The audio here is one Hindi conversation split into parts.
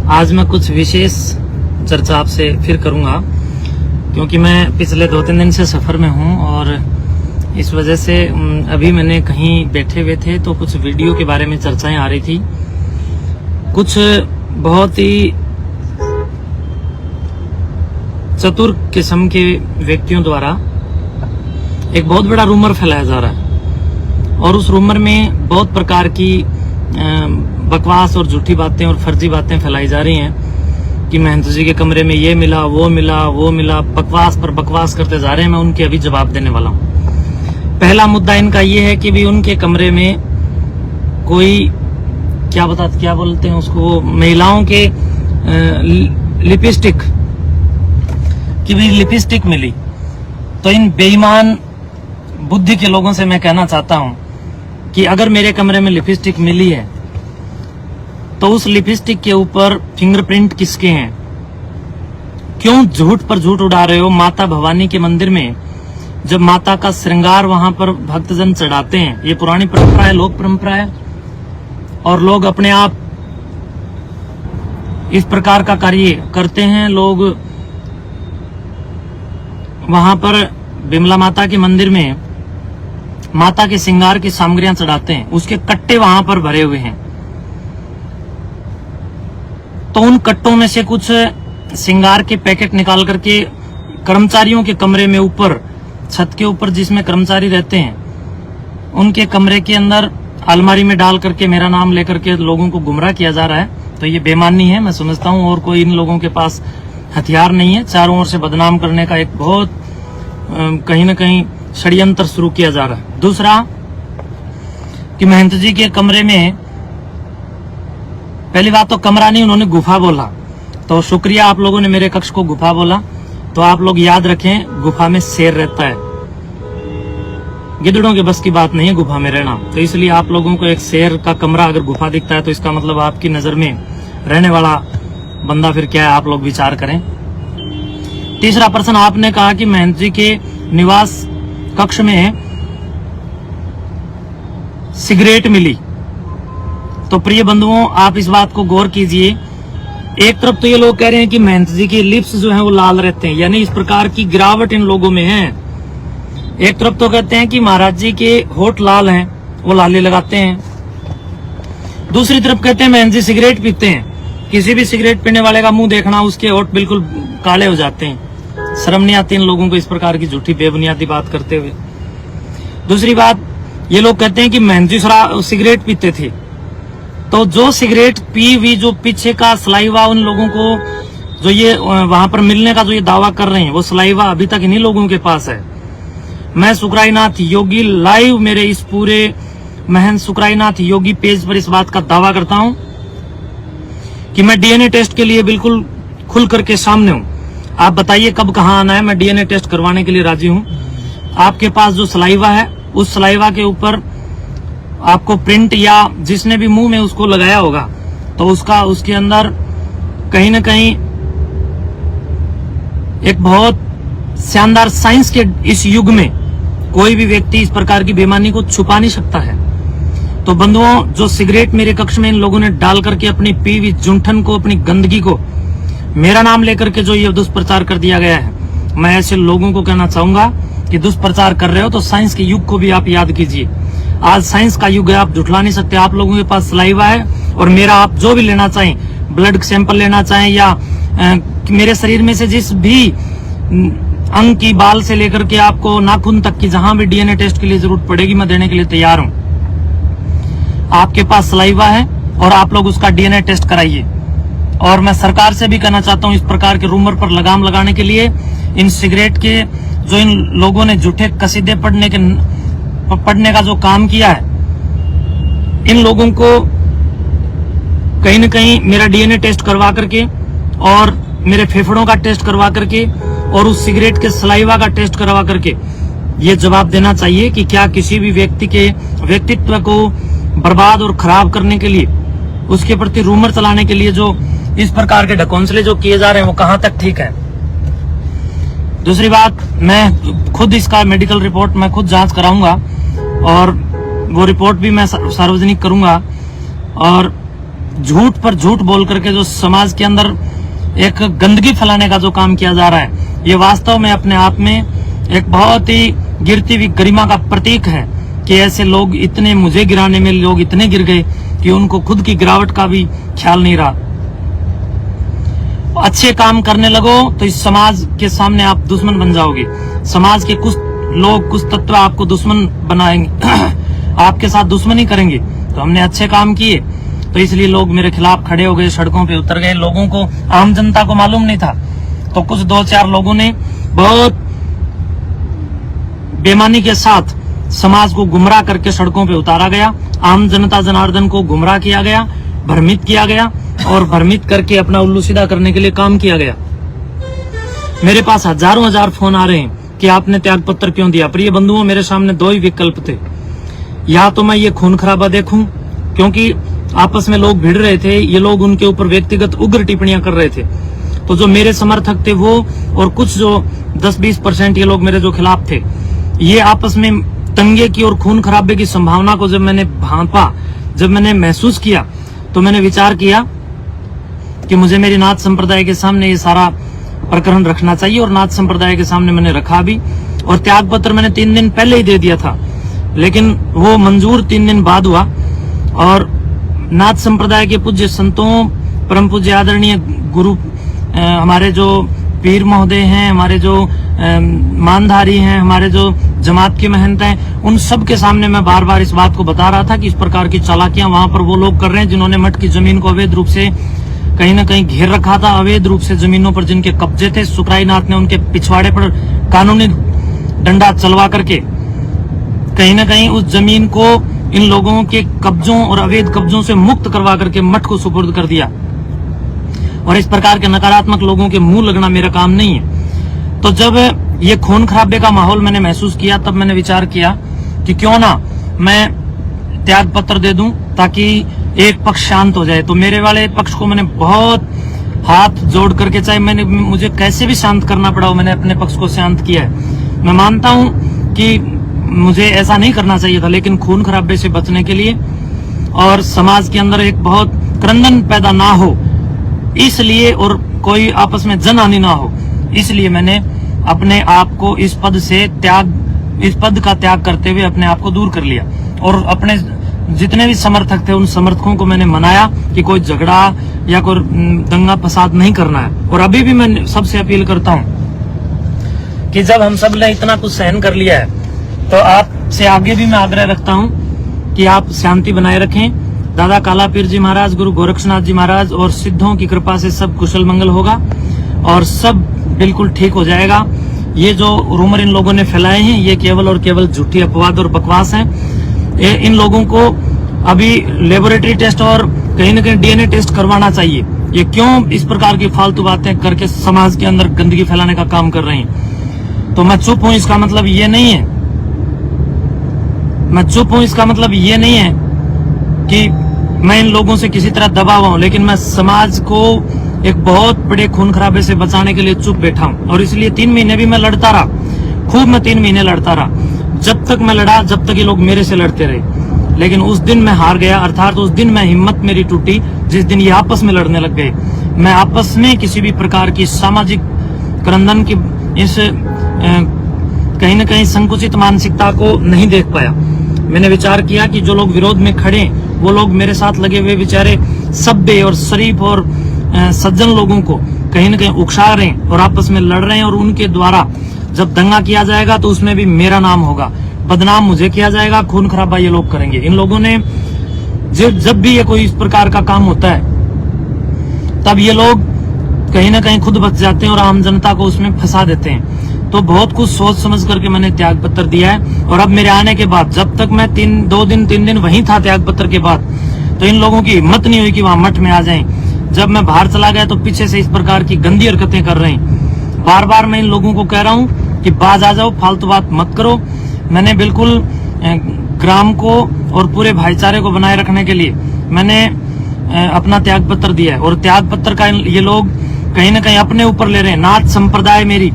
आज मैं कुछ विशेष चर्चा आपसे फिर करूंगा, क्योंकि मैं पिछले 2-3 दिन से सफ़र में हूं और इस वजह से अभी मैंने कहीं बैठे हुए थे तो कुछ वीडियो के बारे में चर्चाएं आ रही थी। कुछ बहुत ही चतुर किस्म के व्यक्तियों द्वारा एक बहुत बड़ा रूमर फैलाया जा रहा है और उस रूमर में बहुत प्रकार की बकवास और झूठी बातें और फर्जी बातें फैलाई जा रही हैं कि महंत जी के कमरे में ये मिला, वो मिला, बकवास पर बकवास करते जा रहे हैं। मैं उनके अभी जवाब देने वाला हूँ। पहला मुद्दा इनका ये है कि भी उनके कमरे में कोई क्या बोलते हैं उसको, महिलाओं के लिपस्टिक की भी लिपस्टिक मिली। तो इन बेईमान बुद्धि के लोगों से मैं कहना चाहता हूं कि अगर मेरे कमरे में लिपस्टिक मिली है तो उस लिपस्टिक के ऊपर फिंगरप्रिंट किसके हैं? क्यों झूठ पर झूठ उड़ा रहे हो? माता भवानी के मंदिर में जब माता का श्रृंगार वहां पर भक्तजन चढ़ाते हैं, ये पुरानी परंपरा है, लोक परंपरा है, और लोग अपने आप इस प्रकार का कार्य करते हैं। लोग वहां पर बिमला माता के मंदिर में माता के श्रृंगार की सामग्रियां चढ़ाते हैं, उसके कट्टे वहां पर भरे हुए हैं। तो उन कट्टों में से कुछ श्रृंगार के पैकेट निकाल करके कर्मचारियों के कमरे में ऊपर छत के ऊपर जिसमें कर्मचारी रहते हैं उनके कमरे के अंदर अलमारी में डाल करके मेरा नाम लेकर के लोगों को गुमराह किया जा रहा है। तो ये बेईमानी है, मैं समझता हूं, और कोई इन लोगों के पास हथियार नहीं है। चारों ओर से बदनाम करने का एक बहुत कहीं न कहीं षड्यंत्र शुरू किया जा रहा है। दूसरा कि महंत जी के कमरे में, पहली बात तो कमरा नहीं, उन्होंने गुफा बोला, तो शुक्रिया आप लोगों ने मेरे कक्ष को गुफा बोला। तो आप लोग याद रखें, गुफा में शेर रहता है, गिद्धड़ों के बस की बात नहीं है गुफा में रहना। तो इसलिए आप लोगों को एक शेर का कमरा अगर गुफा दिखता है तो इसका मतलब आपकी नजर में रहने वाला बंदा फिर क्या है, आप लोग विचार करें। तीसरा प्रश्न, आपने कहा कि महंत जी के निवास कक्ष में सिगरेट मिली। तो प्रिय बंधुओं, आप इस बात को गौर कीजिए। एक तरफ तो ये लोग कह रहे हैं कि महंत जी की लिप्स जो है वो लाल रहते हैं, यानी इस प्रकार की गिरावट इन लोगों में है। एक तरफ तो कहते हैं कि महाराज जी के होठ लाल हैं, वो लाली लगाते हैं। दूसरी तरफ कहते हैं महंत जी सिगरेट पीते हैं, किसी भी सिगरेट पीने वाले का मुंह देखना, उसके होठ बिल्कुल काले हो जाते हैं। शर्म नहीं आती इन लोगों को इस प्रकार की झूठी बेबुनियादी बात करते हुए। दूसरी बात, ये लोग कहते हैं कि महंत जी सिगरेट पीते थे। तो जो सिगरेट पी हुई, जो पीछे का सलाइवा उन लोगों को जो ये वहां पर मिलने का जो ये दावा कर रहे हैं, वो सलाइवा अभी तक इन्हीं लोगों के पास है। मैं सुकराईनाथ योगी लाइव मेरे इस पूरे महंत सुकराईनाथ योगी पेज पर इस बात का दावा करता हूं कि मैं डीएनए टेस्ट के लिए बिल्कुल खुल करके सामने हूं। आप बताइए कब कहां आना है, मैं डीएनए टेस्ट करवाने के लिए राजी हूं। आपके पास जो सलाइवा है, उस सलाइवा के ऊपर आपको प्रिंट, या जिसने भी मुंह में उसको लगाया होगा, तो उसके अंदर कहीं न कहीं एक बहुत शानदार साइंस के इस युग में कोई भी व्यक्ति इस प्रकार की बेईमानी को छुपा नहीं सकता है। तो बंधुओं, जो सिगरेट मेरे कक्ष में इन लोगों ने डाल करके अपनी पीवी जूठन को, अपनी गंदगी को मेरा नाम लेकर के जो ये दुष्प्रचार कर दिया गया है, मैं ऐसे लोगों को कहना चाहूंगा कि दुष्प्रचार कर रहे हो तो साइंस के युग को भी आप याद कीजिए। आज साइंस का युग है, आप झुठला नहीं सकते। आप लोगों के पास सलाइवा है और मेरा आप जो भी लेना चाहें, ब्लड सैंपल लेना चाहें या मेरे शरीर में से जिस भी अंग की, बाल से लेकर के आपको नाखून तक की जहां भी डीएनए टेस्ट के लिए जरूरत पड़ेगी, मैं देने के लिए तैयार हूं। आपके पास सलाइवा है और आप लोग उसका डीएनए टेस्ट कराइए। और मैं सरकार से भी कहना चाहता हूं, इस प्रकार के रूमर पर लगाम लगाने के लिए इन सिगरेट के जो इन लोगों ने झूठे कसीदे पढ़ने का जो काम किया है, इन लोगों को कहीं न कहीं मेरा डीएनए टेस्ट करवा करके और मेरे फेफड़ों का टेस्ट करवा करके और उस सिगरेट के सलाइवा का टेस्ट करवा करके ये जवाब देना चाहिए कि क्या किसी भी व्यक्ति के व्यक्तित्व को बर्बाद और खराब करने के लिए, उसके प्रति रूमर चलाने के लिए जो इस प्रकार के ढकोंसले जो किए जा रहे हैं वो कहां तक ठीक है। दूसरी बात, मैं खुद इसका मेडिकल रिपोर्ट मैं खुद जांच कराऊंगा और वो रिपोर्ट भी मैं सार्वजनिक करूंगा। और झूठ पर झूठ बोल करके जो समाज के अंदर एक गंदगी फैलाने का जो काम किया जा रहा है, ये वास्तव में अपने आप में एक बहुत ही गिरती हुई गरिमा का प्रतीक है कि ऐसे लोग इतने, मुझे गिराने में लोग इतने गिर गए कि उनको खुद की गिरावट का भी ख्याल नहीं रहा। अच्छे काम करने लगो तो इस समाज के सामने आप दुश्मन बन जाओगे। समाज के कुछ लोग, कुछ तत्व आपको दुश्मन बनाएंगे आपके साथ दुश्मनी करेंगे। तो हमने अच्छे काम किए तो इसलिए लोग मेरे खिलाफ खड़े हो गए, सड़कों पे उतर गए। लोगों को, आम जनता को मालूम नहीं था, तो कुछ 2-4 लोगों ने बहुत बेईमानी के साथ समाज को गुमराह करके सड़कों पे उतारा गया। आम जनता जनार्दन को गुमराह किया गया, भ्रमित किया गया और भ्रमित करके अपना उल्लू सीधा करने के लिए काम किया गया। मेरे पास हजारों हजार फोन आ रहे हैं कि आपने त्याग पत्र क्यों दिया। प्रिय बंधुओं, मेरे सामने 2 ही विकल्प थे। या तो मैं ये खून खराबा देखूं, क्योंकि आपस में लोग भिड़ रहे थे, ये लोग उनके ऊपर व्यक्तिगत उग्र टिप्पणियां कर रहे थे। तो जो मेरे समर्थक थे वो और कुछ जो 10-20% ये लोग मेरे जो खिलाफ थे, ये आपस में दंगे की और खून खराबे की संभावना को जब मैंने भांपा, जब मैंने महसूस किया, तो मैंने विचार किया कि मुझे मेरी नाथ संप्रदाय के सामने ये सारा प्रकरण रखना चाहिए। और नाथ संप्रदाय के सामने मैंने रखा भी, और त्याग पत्र मैंने 3 दिन पहले ही दे दिया था, लेकिन वो मंजूर 3 दिन बाद हुआ। और नाथ संप्रदाय के पूज्य संतों, परम पूज्य आदरणीय गुरु, हमारे जो पीर महोदय हैं, हमारे जो मानधारी हैं, हमारे जो जमात के महंत हैं, उन सब के सामने मैं बार बार इस बात को बता रहा था कि इस प्रकार की चालाकियां वहां पर वो लोग कर रहे हैं जिन्होंने मठ की जमीन को अवैध रूप से कहीं न कहीं घेर रखा था। अवैध रूप से जमीनों पर जिनके कब्जे थे, सुखराईनाथ ने उनके पिछवाड़े पर कानूनी डंडा चलवा करके कहीं न कहीं उस जमीन को इन लोगों के कब्जों और अवैध कब्जों से मुक्त करवा करके मठ को सुपुर्द कर दिया। और इस प्रकार के नकारात्मक लोगों के मुंह लगना मेरा काम नहीं है। तो जब ये खून खराबे का माहौल मैंने महसूस किया, तब मैंने विचार किया कि क्यों ना मैं त्याग पत्र दे दूं ताकि एक पक्ष शांत हो जाए। तो मेरे वाले पक्ष को मैंने बहुत हाथ जोड़ करके, चाहे मुझे कैसे भी शांत करना पड़ा हो, मैंने अपने पक्ष को शांत किया है। मैं मानता हूं कि मुझे ऐसा नहीं करना चाहिए था, लेकिन खून खराबे से बचने के लिए और समाज के अंदर एक बहुत क्रंदन पैदा ना हो इसलिए, और कोई आपस में जनहानि ना हो, इसलिए मैंने अपने आप को इस पद का त्याग करते हुए अपने आप को दूर कर लिया। और अपने जितने भी समर्थक थे उन समर्थकों को मैंने मनाया कि कोई झगड़ा या कोई दंगा फसाद नहीं करना है। और अभी भी मैं सबसे अपील करता हूं कि जब हम सब ने इतना कुछ सहन कर लिया है, तो आपसे आगे भी मैं आग्रह रखता हूं कि आप शांति बनाए रखें। दादा काला पीर जी महाराज, गुरु गोरक्षनाथ जी महाराज और सिद्धों की कृपा से सब कुशल मंगल होगा और सब बिल्कुल ठीक हो जाएगा। ये जो रूमर इन लोगों ने फैलाए हैं, ये केवल और केवल झूठी अपवाद और बकवास है। इन लोगों को अभी लेबोरेटरी टेस्ट और कहीं न कहीं DNA टेस्ट करवाना चाहिए। ये क्यों इस प्रकार की फालतू बातें करके समाज के अंदर गंदगी फैलाने का काम कर रहे हैं। तो मैं चुप हूं, इसका मतलब ये नहीं है, मैं चुप हूं इसका मतलब ये नहीं है कि मैं इन लोगों से किसी तरह दबा हुआ हूं, लेकिन मैं समाज को एक बहुत बड़े खून खराबे से बचाने के लिए चुप बैठा हूं। और इसलिए 3 महीने भी मैं लड़ता रहा, खूब मैं 3 महीने लड़ता रहा। जब तक मैं लड़ा, जब तक ये लोग मेरे से लड़ते रहे, लेकिन उस दिन मैं हार गया, अर्थात उस दिन मैं हिम्मत मेरी टूटी जिस दिन ये आपस में लड़ने लग गए। मैं आपस में किसी भी प्रकार की सामाजिक क्रंदन की इस कहीं न कहीं संकुचित मानसिकता को नहीं देख पाया। मैंने विचार किया कि जो लोग विरोध में खड़े, वो लोग मेरे साथ लगे हुए बेचारे सभ्य और शरीफ और सज्जन लोगों को कहीं न कहीं उकसा रहे हैं और आपस में लड़ रहे हैं। और उनके द्वारा जब दंगा किया जाएगा तो उसमें भी मेरा नाम होगा, बदनाम मुझे किया जाएगा, खून खराबा ये लोग करेंगे। इन लोगों ने जब भी ये कोई इस प्रकार का काम होता है, तब ये लोग कहीं न कहीं खुद बच जाते हैं और आम जनता को उसमें फंसा देते हैं। तो बहुत कुछ सोच समझ करके मैंने त्याग पत्र दिया है। और अब मेरे आने के बाद, जब तक मैं 3 दिन वहीं था त्याग पत्र के बाद, तो इन लोगों की हिम्मत नहीं हुई कि वहां मठ में आ जाएं। जब मैं बाहर चला गया तो पीछे से इस प्रकार की गंदी हरकतें कर रहे हैं। बार बार मैं इन लोगों को कह रहा हूं कि बाज आ जाओ, फालतू बात मत करो। मैंने बिल्कुल ग्राम को और पूरे भाईचारे को बनाए रखने के लिए मैंने अपना त्याग पत्र दिया है। और त्याग पत्र का ये लोग कहीं न कहीं अपने ऊपर ले रहे हैं। नाथ संप्रदाय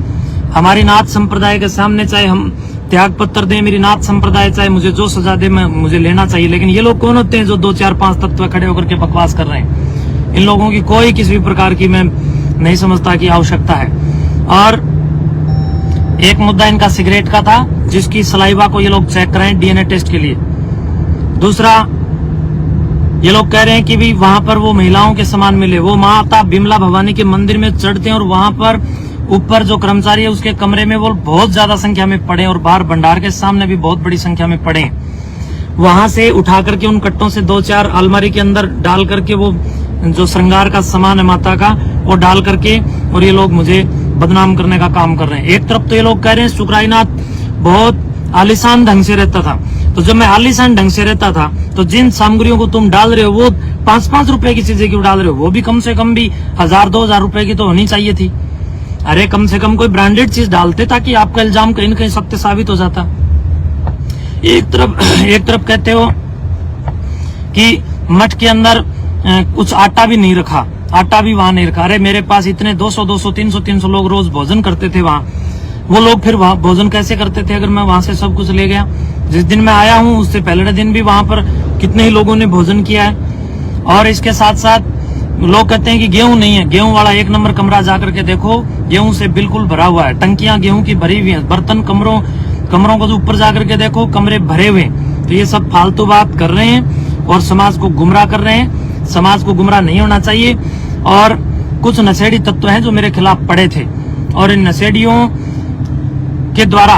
हमारी नाथ संप्रदाय के सामने चाहे हम त्याग पत्र दे, मेरी नाथ संप्रदाय चाहे मुझे जो सजा दे मैं मुझे लेना चाहिए। लेकिन ये लोग कौन होते हैं जो 2 4 5 तत्व खड़े होकर के बकवास कर रहे हैं? इन लोगों की कोई किसी भी प्रकार की मैं नहीं समझता कि आवश्यकता है। और एक मुद्दा इनका सिगरेट का था, जिसकी सलाइवा को ये लोग चेक कराएं डीएनए टेस्ट के लिए। दूसरा, ये लोग कह रहे हैं कि भी वहां पर वो महिलाओं के समान मिले। वो माता बिमला भवानी के मंदिर में चढ़ते हैं और वहां पर ऊपर जो कर्मचारी है उसके कमरे में वो बहुत ज्यादा संख्या में पड़े और बाहर भंडार के सामने भी बहुत बड़ी संख्या में पड़े। वहां से उठा करके उन कट्टों से 2 4 अलमारी के अंदर डाल करके वो जो श्रृंगार का सामान है माता का वो डाल करके, और ये लोग मुझे बदनाम करने का काम कर रहे हैं। एक तरफ तो ये लोग कह रहे हैं शुक्राईनाथ बहुत आलिशान ढंग से रहता था, तो जब मैं आलिशान ढंग से रहता था तो जिन सामग्रियों को तुम डाल रहे हो वो 5-5 रुपए की चीजें क्यों डाल रहे हो? वो भी कम से कम भी 1000-2000 रुपए की तो होनी चाहिए थी। अरे कम से कम कोई ब्रांडेड चीज डालते ताकि आपका इल्जाम कहीं न कहीं सत्य साबित हो जाता। एक तरफ कहते हो कि मठ के अंदर कुछ आटा भी नहीं रखा, आटा भी वहां नहीं रखा। अरे मेरे पास इतने 200, 300 लोग रोज भोजन करते थे वहां। वो लोग फिर वहां भोजन कैसे करते थे अगर मैं वहां से सब कुछ ले गया? जिस दिन मैं आया हूं उससे पहले दिन भी वहां पर कितने ही लोगों ने भोजन किया है। और इसके साथ साथ लोग कहते हैं कि गेहूं नहीं है, गेहूं वाला 1 नंबर कमरा जाकर के देखो, गेहूं से बिल्कुल भरा हुआ है, टंकियां गेहूं की भरी हुई है, बर्तन कमरों को जो ऊपर जाकर के देखो कमरे भरे हुए। तो ये सब फालतू बात कर रहे हैं और समाज को गुमराह कर रहे हैं। समाज को गुमराह नहीं होना चाहिए। और कुछ नशेड़ी तत्व हैं जो मेरे खिलाफ पड़े थे, और इन नशेड़ियों के द्वारा,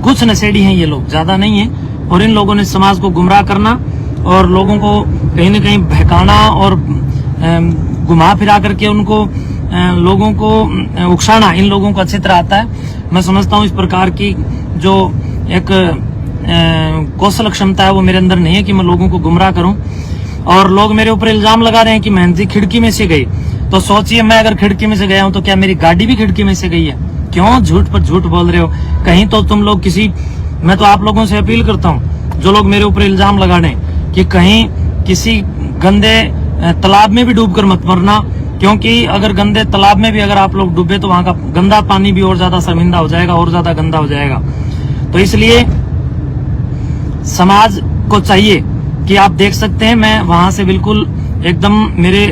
कुछ नशेड़ी हैं ये लोग, ज्यादा नहीं है, और इन लोगों ने समाज को गुमराह करना और लोगों को कहीं न कहीं बहकाना और घुमा फिरा करके उनको लोगों को उकसाना इन लोगों को अच्छी तरह आता है। मैं समझता हूँ इस प्रकार की जो एक कौशल क्षमता है वो मेरे अंदर नहीं है कि मैं लोगों को गुमराह करूं। और लोग मेरे ऊपर इल्जाम लगा रहे हैं कि महंत जी खिड़की में से गई। तो सोचिए मैं अगर खिड़की में से गया हूं तो क्या मेरी गाड़ी भी खिड़की में से गई है? क्यों झूठ पर झूठ बोल रहे हो? कहीं तो तुम लोग मैं तो आप लोगों से अपील करता हूं जो लोग मेरे ऊपर इल्जाम लगा रहे हैं कि कहीं किसी गंदे तालाब में भी डूबकर मत मरना, क्योंकि अगर गंदे तालाब में भी अगर आप लोग डूबे तो वहां का गंदा पानी भी और ज्यादा शर्मिंदा हो जाएगा, और ज्यादा गंदा हो जाएगा। तो इसलिए समाज को चाहिए कि आप देख सकते हैं मैं वहां से बिल्कुल एकदम मेरे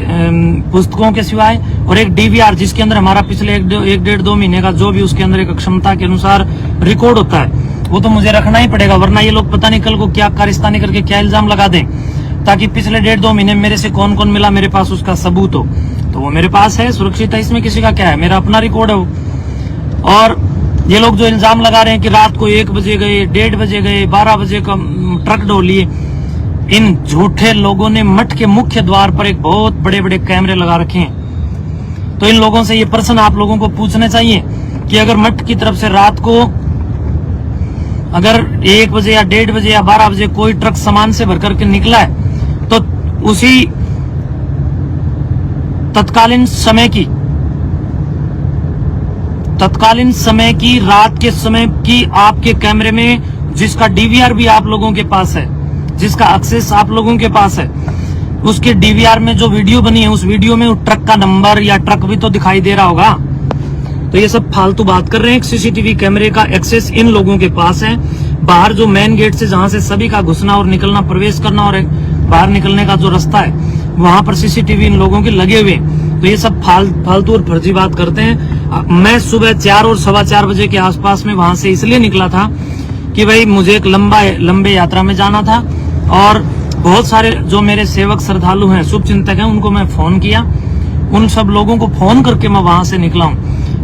पुस्तकों के सिवाय और एक डीवीआर जिसके अंदर हमारा पिछले 1-1.5-2 महीने का जो भी उसके अंदर एक क्षमता के अनुसार रिकॉर्ड होता है वो तो मुझे रखना ही पड़ेगा, वरना ये लोग पता नहीं कल को क्या कारिस्तानी करके क्या इल्जाम लगा दें, ताकि पिछले 1.5-2 महीने मेरे से कौन कौन मिला मेरे पास उसका सबूत हो। तो वो मेरे पास है, सुरक्षित है, इसमें किसी का क्या है, मेरा अपना रिकॉर्ड है वो। और ये लोग जो इल्जाम लगा रहे हैं कि रात को 1 बजे गए, 1:30 बजे गए, 12 बजे का ट्रक ढो लिए, इन झूठे लोगों ने मठ के मुख्य द्वार पर एक बहुत बड़े बड़े कैमरे लगा रखे हैं। तो इन लोगों से ये प्रश्न आप लोगों को पूछने चाहिए कि अगर मठ की तरफ से रात को अगर 1 बजे या 1:30 बजे या 12 बजे कोई ट्रक सामान से भर करके निकला है तो उसी तत्कालीन समय की रात के समय की आपके कैमरे में जिसका डीवीआर भी आप लोगों के पास है, जिसका एक्सेस आप लोगों के पास है, उसके डीवीआर में जो वीडियो बनी है उस वीडियो में ट्रक का नंबर या ट्रक भी तो दिखाई दे रहा होगा। तो ये सब फालतू बात कर रहे हैं। सीसीटीवी कैमरे का एक्सेस इन लोगों के पास है। बाहर जो मेन गेट से जहां से सभी का घुसना और निकलना, प्रवेश करना और बाहर निकलने का जो रास्ता है वहां पर सीसीटीवी इन लोगों के लगे हुए। तो ये सब फालतू और फर्जी बात करते हैं। मैं सुबह 4 और 4:15 बजे के आसपास में वहां से इसलिए निकला था कि भाई मुझे एक लंबे यात्रा में जाना था, और बहुत सारे जो मेरे सेवक श्रद्धालु हैं, शुभ चिंतक हैं, उनको मैं फोन किया, उन सब लोगों को फोन करके मैं वहां से निकला हूँ।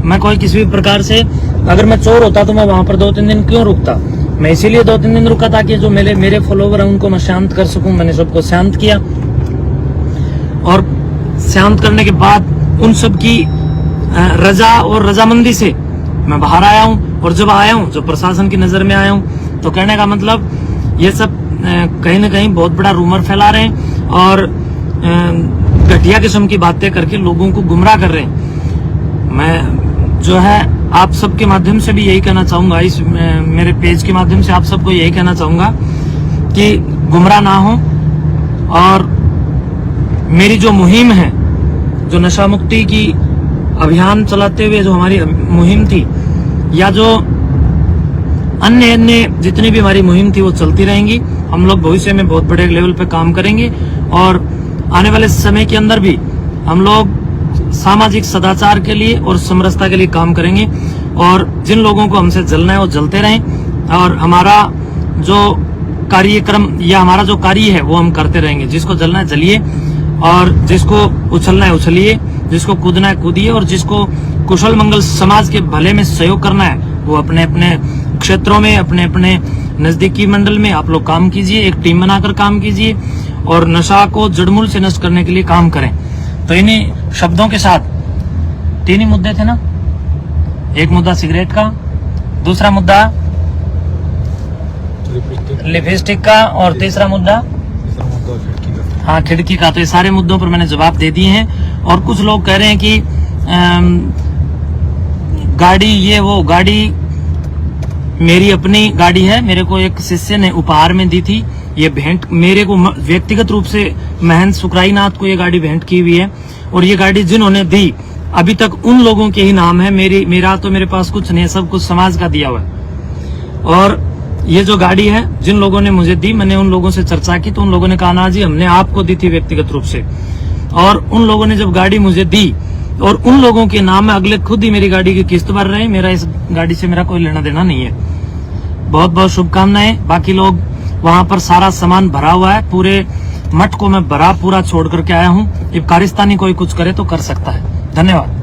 मैं कोई किसी भी प्रकार से, अगर मैं चोर होता तो मैं वहां पर 2-3 दिन क्यों रुकता? मैं इसीलिए 2-3 दिन रुका ताकि जो मेरे फॉलोवर हैं उनको मैं शांत कर सकूं। मैंने सबको शांत किया, और शांत करने के बाद उन सब की रजा और रजामंदी से मैं बाहर आया हूं। और जब आया हूं, जब प्रशासन की नजर में आया हूं, तो कहने का मतलब ये सब कहीं ना कहीं बहुत बड़ा रूमर फैला रहे हैं और घटिया किस्म की बातें करके लोगों को गुमराह कर रहे हैं। मैं जो है आप सबके माध्यम से भी यही कहना चाहूंगा, इस मेरे पेज के माध्यम से आप सबको यही कहना चाहूंगा कि गुमराह ना हो। और मेरी जो मुहिम है, जो नशा मुक्ति की अभियान चलाते हुए जो हमारी मुहिम थी, या जो अन्य अन्य जितनी भी हमारी मुहिम थी वो चलती रहेंगी। हम लोग भविष्य में बहुत बड़े लेवल पे काम करेंगे और आने वाले समय के अंदर भी हम लोग सामाजिक सदाचार के लिए और समरसता के लिए काम करेंगे। और जिन लोगों को हमसे जलना है वो जलते रहें और हमारा जो कार्यक्रम या हमारा जो कार्य है वो हम करते रहेंगे। जिसको जलना है जलिए और जिसको उछलना है उछलिए, जिसको कूदना है कूदिए और जिसको कुशल मंगल समाज के भले में सहयोग करना है वो अपने अपने क्षेत्रों में अपने अपने नजदीकी मंडल में आप लोग काम कीजिए, एक टीम बनाकर काम कीजिए और नशा को जड़मूल से नष्ट करने के लिए काम करें। तो इन्हीं शब्दों के साथ 3 ही मुद्दे थे ना, एक मुद्दा सिगरेट का, दूसरा मुद्दा लिपस्टिक का और तीसरा मुद्दा हाँ खिड़की का। तो ये सारे मुद्दों पर मैंने जवाब दे दिए हैं। और कुछ लोग कह रहे हैं कि गाड़ी ये वो, गाड़ी मेरी अपनी गाड़ी है, मेरे को एक शिष्य ने उपहार में दी थी। ये भेंट मेरे को व्यक्तिगत रूप से महंत सुकराई नाथ को ये गाड़ी भेंट की हुई है और ये गाड़ी जिन्होंने दी अभी तक उन लोगों के ही नाम है। मेरा तो मेरे पास कुछ नहीं है, सब कुछ समाज का दिया हुआ है। और ये जो गाड़ी है जिन लोगों ने मुझे दी, मैंने उन लोगों से चर्चा की तो उन लोगों ने कहा ना जी हमने आपको दी थी व्यक्तिगत रूप से। और उन लोगों ने जब गाड़ी मुझे दी और उन लोगों के नाम में अगले खुद ही मेरी गाड़ी की किस्त भर रहे हैं, मेरा इस गाड़ी से मेरा कोई लेना देना नहीं है। बहुत बहुत शुभकामनाएं। बाकी लोग वहां पर सारा सामान भरा हुआ है, पूरे मठ को मैं भरा पूरा छोड़ करके आया हूँ। अब कारिस्तानी कोई कुछ करे तो कर सकता है। धन्यवाद।